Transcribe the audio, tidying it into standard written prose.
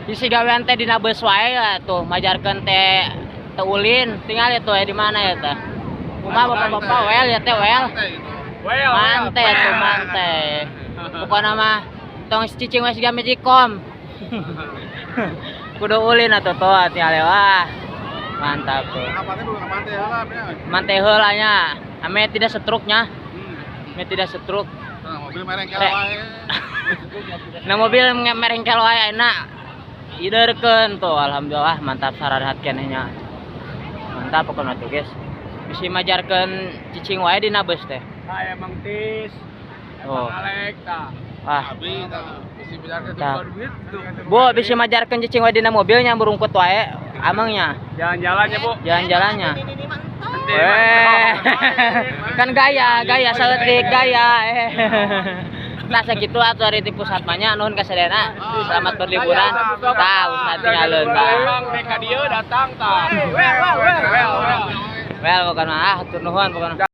Isi gawean teh dina beus wae ya tuh majarkeun teh ulin tinggal itu ya di mana ya teh. Kumaha bapak-bapak wel ya teh wel. Mante tuh mante. Pokona mah tong cicing we siga Magicom. Kudu ulin atuh tuh tinggal wah. Mantap tuh. Mante heula nya. Ame tidak setruknya. Ame tidak setruk. Nah, mobil merengkel wae. Nah mobil merengkel wae enak. Iderkeun tuh alhamdulillah mantap saradat kenehnya. Mantap pokona tuh guys. Bisi majarkeun cicing wae dina beus teh. Saya Mang Tis. Oh. Alek tah. Wah, Abi tah bisi biarkeun tah. Duit tuh. Bu bisi majarkeun cicing wae dina mobilnya burungkut wae amangnya. Jalan-jalan ya, Bu. Jalan-jalannya. Kan gaya seutik gaya. Nah segitu atuh hari di pusat manya nuhun kasadayana. Selamat berliburan. Tah Ustaz tinggalin tah. Memang ka dieu datang tah. Well bukan mah hatur nuhun pokona.